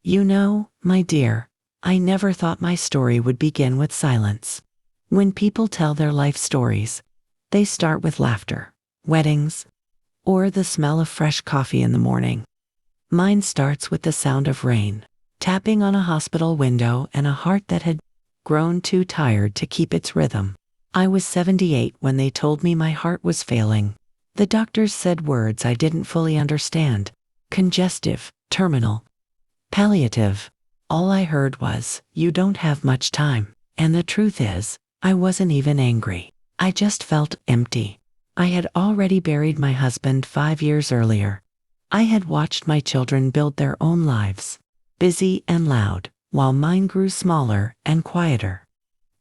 You know, my dear, I never thought my story would begin with silence. When people tell their life stories, they start with laughter, weddings, or the smell of fresh coffee in the morning. Mine starts with the sound of rain, tapping on a hospital window and a heart that had grown too tired to keep its rhythm. I was 78 when they told me my heart was failing. The doctors said words I didn't fully understand. Congestive, terminal, palliative. All I heard was, "You don't have much time." And the truth is, I wasn't even angry. I just felt empty. I had already buried my husband 5 years earlier. I had watched my children build their own lives, busy and loud, while mine grew smaller and quieter.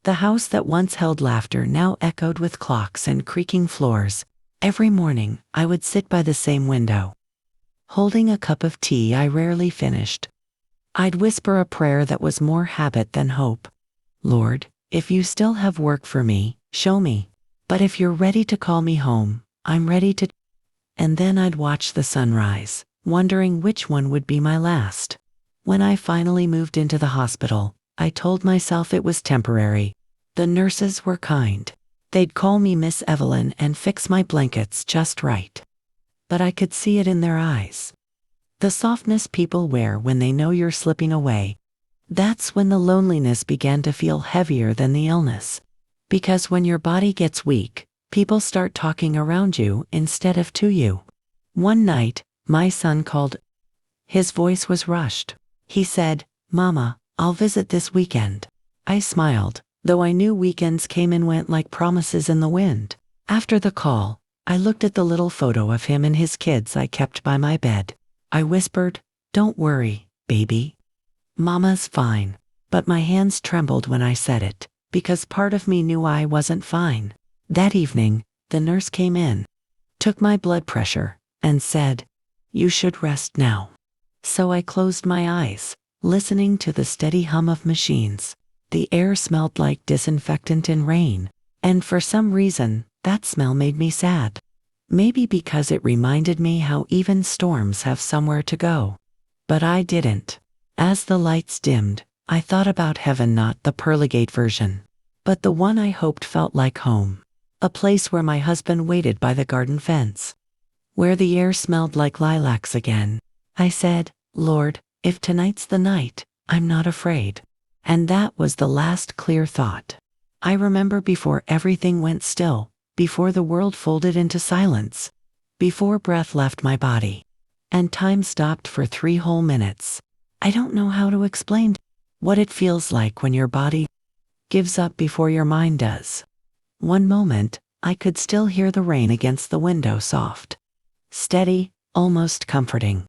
The house that once held laughter now echoed with clocks and creaking floors. Every morning, I would sit by the same window, holding a cup of tea I rarely finished. I'd whisper a prayer that was more habit than hope. Lord, if you still have work for me, show me. But if you're ready to call me home, I'm ready to. And then I'd watch the sunrise, wondering which one would be my last. When I finally moved into the hospital, I told myself it was temporary. The nurses were kind. They'd call me Miss Evelyn and fix my blankets just right. But I could see it in their eyes. The softness people wear when they know you're slipping away. That's when the loneliness began to feel heavier than the illness. Because when your body gets weak, people start talking around you instead of to you. One night, my son called. His voice was rushed. He said, "Mama, I'll visit this weekend." I smiled, though I knew weekends came and went like promises in the wind. After the call, I looked at the little photo of him and his kids I kept by my bed. I whispered, "Don't worry, baby. Mama's fine." But my hands trembled when I said it, because part of me knew I wasn't fine. That evening, the nurse came in, took my blood pressure, and said, "You should rest now." So I closed my eyes, listening to the steady hum of machines. The air smelled like disinfectant and rain, and for some reason, that smell made me sad. Maybe because it reminded me how even storms have somewhere to go. But I didn't. As the lights dimmed, I thought about heaven, not the Pearlygate version, but the one I hoped felt like home. A place where my husband waited by the garden fence, where the air smelled like lilacs again. I said, "Lord, if tonight's the night, I'm not afraid." And that was the last clear thought. I remember before everything went still, before the world folded into silence, before breath left my body, and time stopped for 3 whole minutes. I don't know how to explain what it feels like when your body gives up before your mind does. One moment, I could still hear the rain against the window, soft, steady, almost comforting.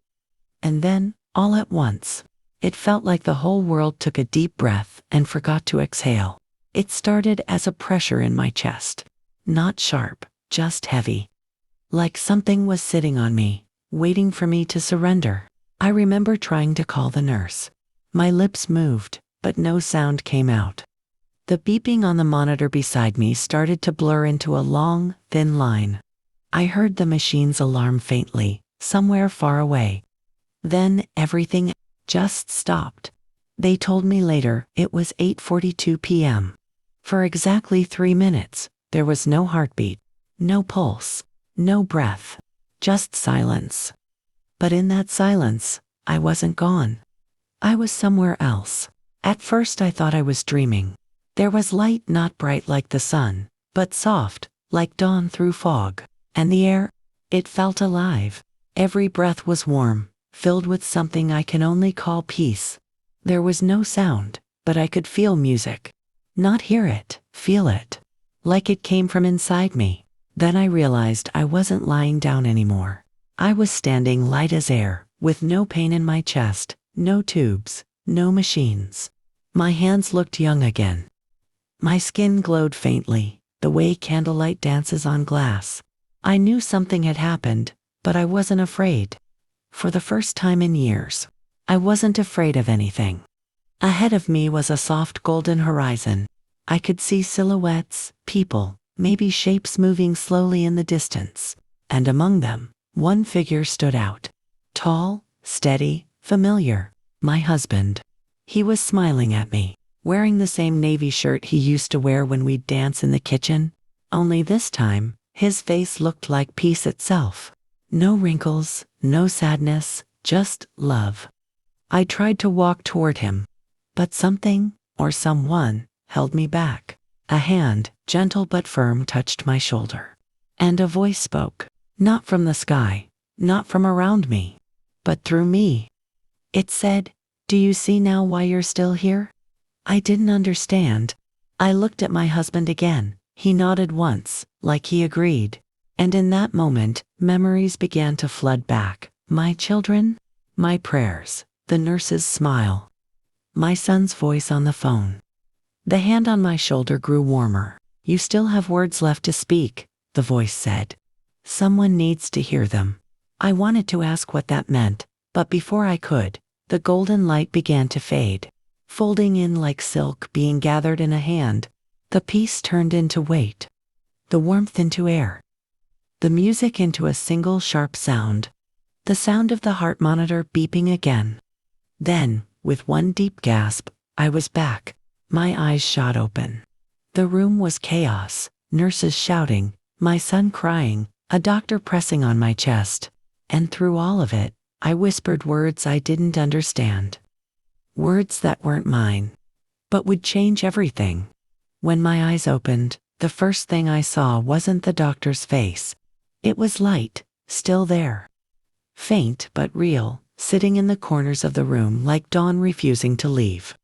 And then, all at once, it felt like the whole world took a deep breath and forgot to exhale. It started as a pressure in my chest, not sharp, just heavy. Like something was sitting on me, waiting for me to surrender. I remember trying to call the nurse. My lips moved, but no sound came out. The beeping on the monitor beside me started to blur into a long, thin line. I heard the machine's alarm faintly, somewhere far away. Then everything just stopped. They told me later it was 8:42 p.m. For exactly 3 minutes, there was no heartbeat, no pulse, no breath, just silence. But in that silence, I wasn't gone. I was somewhere else. At first I thought I was dreaming. There was light, not bright like the sun, but soft, like dawn through fog. And the air, it felt alive. Every breath was warm, filled with something I can only call peace. There was no sound, but I could feel music. Not hear it, feel it. Like it came from inside me. Then I realized I wasn't lying down anymore. I was standing light as air, with no pain in my chest, no tubes, no machines. My hands looked young again. My skin glowed faintly, the way candlelight dances on glass. I knew something had happened, but I wasn't afraid. For the first time in years, I wasn't afraid of anything. Ahead of me was a soft golden horizon. I could see silhouettes, people, maybe shapes moving slowly in the distance. And among them, one figure stood out. Tall, steady, familiar. My husband. He was smiling at me, wearing the same navy shirt he used to wear when we'd dance in the kitchen. Only this time, his face looked like peace itself. No wrinkles, no sadness, just love. I tried to walk toward him, but something, or someone, held me back. A hand, gentle but firm, touched my shoulder. And a voice spoke, not from the sky, not from around me, but through me. It said, "Do you see now why you're still here?" I didn't understand. I looked at my husband again. He nodded once, like he agreed. And in that moment, memories began to flood back. My children, my prayers, the nurse's smile, my son's voice on the phone. The hand on my shoulder grew warmer. "You still have words left to speak," the voice said. "Someone needs to hear them." I wanted to ask what that meant, but before I could, the golden light began to fade. Folding in like silk being gathered in a hand, the peace turned into weight, the warmth into air, the music into a single sharp sound, the sound of the heart monitor beeping again. Then, with one deep gasp, I was back. My eyes shot open. The room was chaos, nurses shouting, my son crying, a doctor pressing on my chest. And through all of it, I whispered words I didn't understand. Words that weren't mine, but would change everything. When my eyes opened, the first thing I saw wasn't the doctor's face. It was light, still there. Faint but real, sitting in the corners of the room like dawn refusing to leave.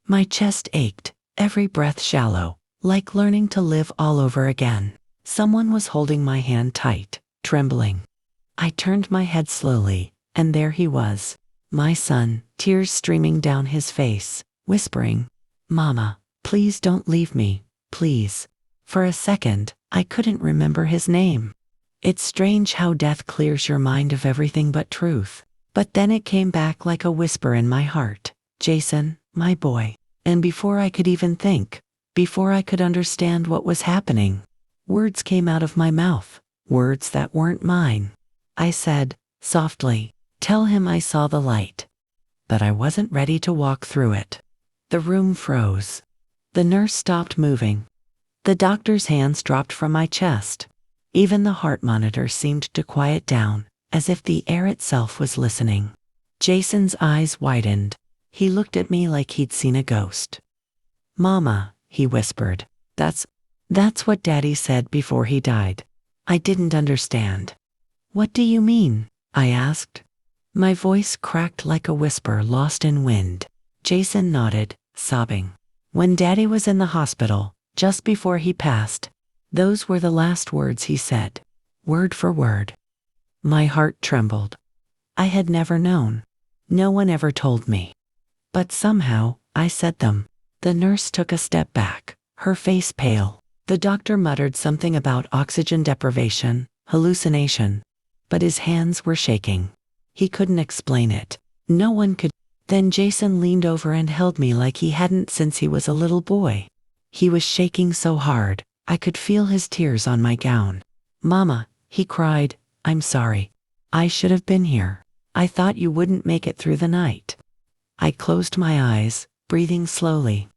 My chest ached, every breath shallow, like learning to live all over again. Someone was holding my hand tight, trembling. I turned my head slowly, and there he was, my son, tears streaming down his face, whispering, "Mama, please don't leave me, please." For a second, I couldn't remember his name. It's strange how death clears your mind of everything but truth. But then it came back like a whisper in my heart. "Jason, my boy." And before I could even think, before I could understand what was happening, words came out of my mouth, words that weren't mine. I said, softly, "Tell him I saw the light." But I wasn't ready to walk through it. The room froze. The nurse stopped moving. The doctor's hands dropped from my chest. Even the heart monitor seemed to quiet down, as if the air itself was listening. Jason's eyes widened. He looked at me like he'd seen a ghost. "Mama," he whispered, That's what Daddy said before he died." I didn't understand. "What do you mean?" I asked. My voice cracked like a whisper lost in wind. Jason nodded, sobbing. "When Daddy was in the hospital, just before he passed, those were the last words he said, word for word." My heart trembled. I had never known. No one ever told me. But somehow, I said them. The nurse took a step back, her face pale. The doctor muttered something about oxygen deprivation, hallucination. But his hands were shaking. He couldn't explain it. No one could. Then Jason leaned over and held me like he hadn't since he was a little boy. He was shaking so hard, I could feel his tears on my gown. "Mama," he cried, "I'm sorry. I should have been here. I thought you wouldn't make it through the night." I closed my eyes, breathing slowly.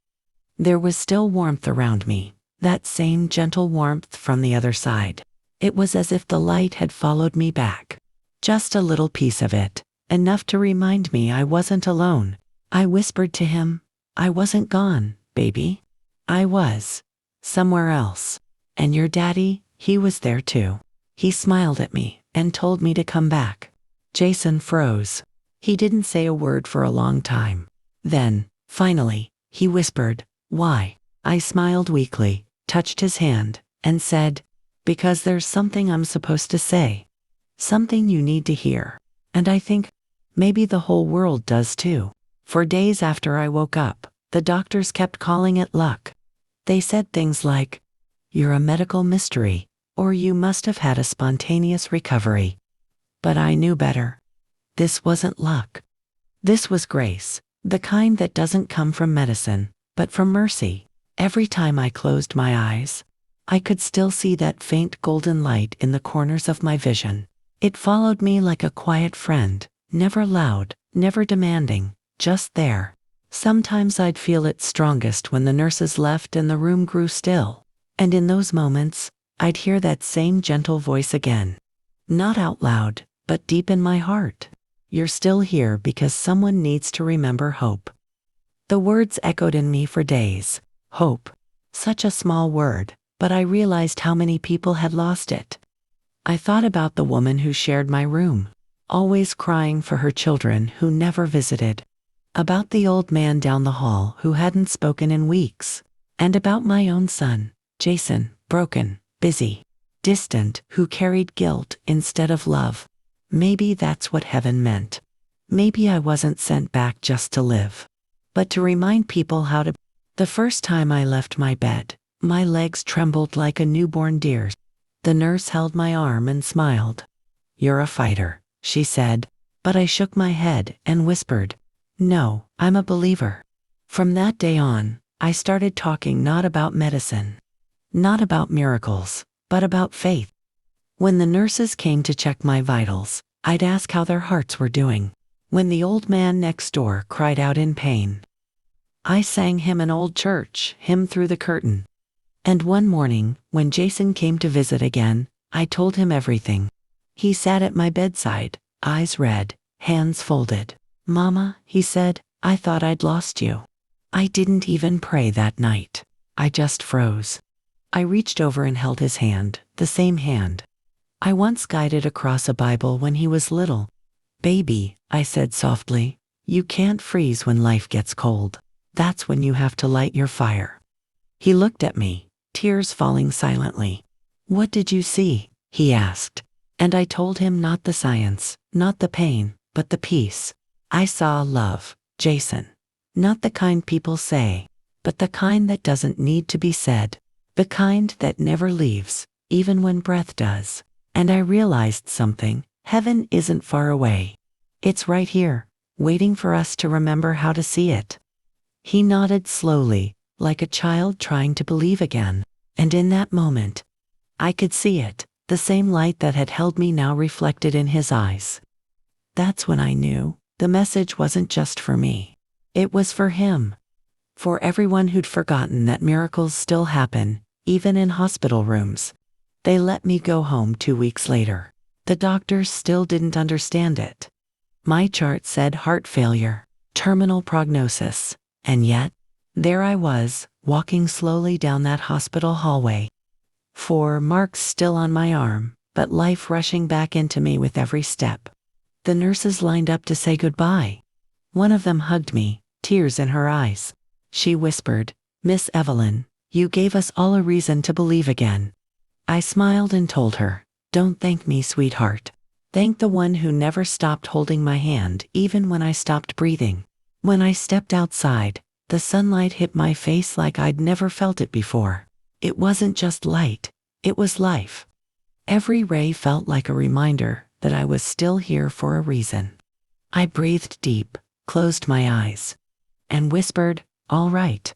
There was still warmth around me, that same gentle warmth from the other side. It was as if the light had followed me back. Just a little piece of it, enough to remind me I wasn't alone. I whispered to him, "I wasn't gone, baby. I was somewhere else. And your daddy, he was there too." He smiled at me and told me to come back. Jason froze. He didn't say a word for a long time. Then, finally, he whispered, "Why?" I smiled weakly, touched his hand, and said, "Because there's something I'm supposed to say. Something you need to hear. And I think maybe the whole world does too." For days after I woke up, the doctors kept calling it luck. They said things like, "You're a medical mystery," or "You must have had a spontaneous recovery." But I knew better. This wasn't luck. This was grace, the kind that doesn't come from medicine, but from mercy. Every time I closed my eyes, I could still see that faint golden light in the corners of my vision. It followed me like a quiet friend, never loud, never demanding, just there. Sometimes I'd feel it strongest when the nurses left and the room grew still. And in those moments, I'd hear that same gentle voice again. Not out loud, but deep in my heart. You're still here because someone needs to remember hope. The words echoed in me for days. Hope. Such a small word, but I realized how many people had lost it. I thought about the woman who shared my room, always crying for her children who never visited. About the old man down the hall who hadn't spoken in weeks. And about my own son, Jason, broken, busy, distant, who carried guilt instead of love. Maybe that's what heaven meant. Maybe I wasn't sent back just to live, but to remind people how to. The first time I left my bed, my legs trembled like a newborn deer's. The nurse held my arm and smiled. "You're a fighter," she said, but I shook my head and whispered, "No, I'm a believer." From that day on, I started talking not about medicine, not about miracles, but about faith. When the nurses came to check my vitals, I'd ask how their hearts were doing. When the old man next door cried out in pain, I sang him an old church hymn through the curtain. And one morning, when Jason came to visit again, I told him everything. He sat at my bedside, eyes red, hands folded. "Mama," he said, "I thought I'd lost you." I didn't even pray that night. I just froze. I reached over and held his hand, the same hand I once guided across a Bible when he was little. "Baby," I said softly, "you can't freeze when life gets cold. That's when you have to light your fire." He looked at me, tears falling silently. "What did you see?" he asked. And I told him not the science, not the pain, but the peace. I saw love, Jason. Not the kind people say, but the kind that doesn't need to be said. The kind that never leaves, even when breath does. And I realized something. Heaven isn't far away. It's right here, waiting for us to remember how to see it. He nodded slowly, like a child trying to believe again. And in that moment, I could see it, the same light that had held me now reflected in his eyes. That's when I knew the message wasn't just for me. It was for him. For everyone who'd forgotten that miracles still happen, even in hospital rooms. They let me go home 2 weeks later. The doctors still didn't understand it. My chart said heart failure, terminal prognosis, and yet, there I was, walking slowly down that hospital hallway. 4 marks still on my arm, but life rushing back into me with every step. The nurses lined up to say goodbye. One of them hugged me, tears in her eyes. She whispered, "Miss Evelyn, you gave us all a reason to believe again." I smiled and told her, "Don't thank me, sweetheart. Thank the one who never stopped holding my hand even when I stopped breathing." When I stepped outside, the sunlight hit my face like I'd never felt it before. It wasn't just light, it was life. Every ray felt like a reminder that I was still here for a reason. I breathed deep, closed my eyes, and whispered, "All right.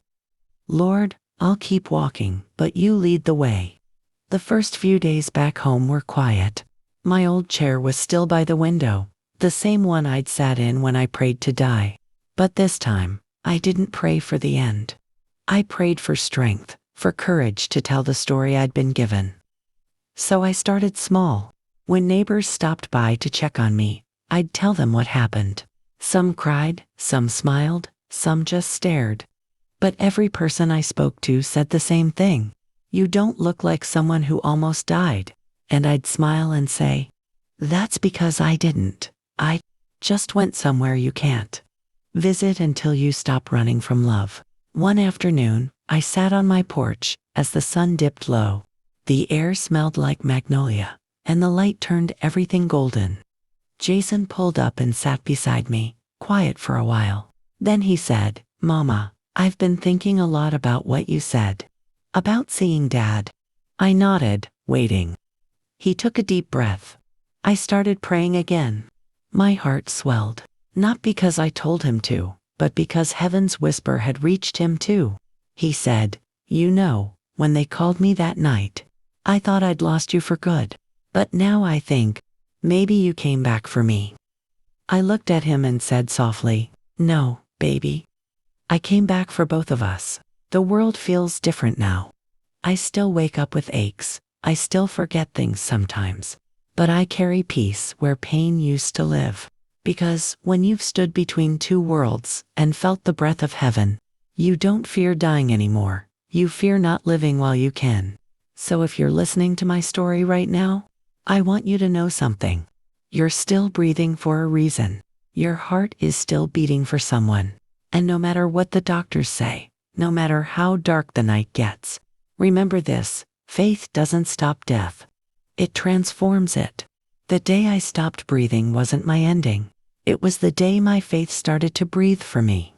Lord, I'll keep walking, but you lead the way." The first few days back home were quiet. My old chair was still by the window, the same one I'd sat in when I prayed to die. But this time, I didn't pray for the end. I prayed for strength, for courage to tell the story I'd been given. So I started small. When neighbors stopped by to check on me, I'd tell them what happened. Some cried, some smiled, some just stared. But every person I spoke to said the same thing. "You don't look like someone who almost died." And I'd smile and say, "That's because I didn't. I just went somewhere you can't visit until you stop running from love." One afternoon, I sat on my porch as the sun dipped low. The air smelled like magnolia, and the light turned everything golden. Jason pulled up and sat beside me, quiet for a while. Then he said, "Mama, I've been thinking a lot about what you said. About seeing Dad." I nodded, waiting. He took a deep breath. I started praying again. My heart swelled, not because I told him to, but because heaven's whisper had reached him too. He said, "You know, when they called me that night, I thought I'd lost you for good. But now I think, maybe you came back for me." I looked at him and said softly, No, baby. I came back for both of us. The world feels different now. I still wake up with aches. I still forget things sometimes. But I carry peace where pain used to live. Because when you've stood between two worlds and felt the breath of heaven, you don't fear dying anymore. You fear not living while you can. So if you're listening to my story right now, I want you to know something. You're still breathing for a reason. Your heart is still beating for someone. And no matter what the doctors say, no matter how dark the night gets, remember this: faith doesn't stop death. It transforms it. The day I stopped breathing wasn't my ending. It was the day my faith started to breathe for me.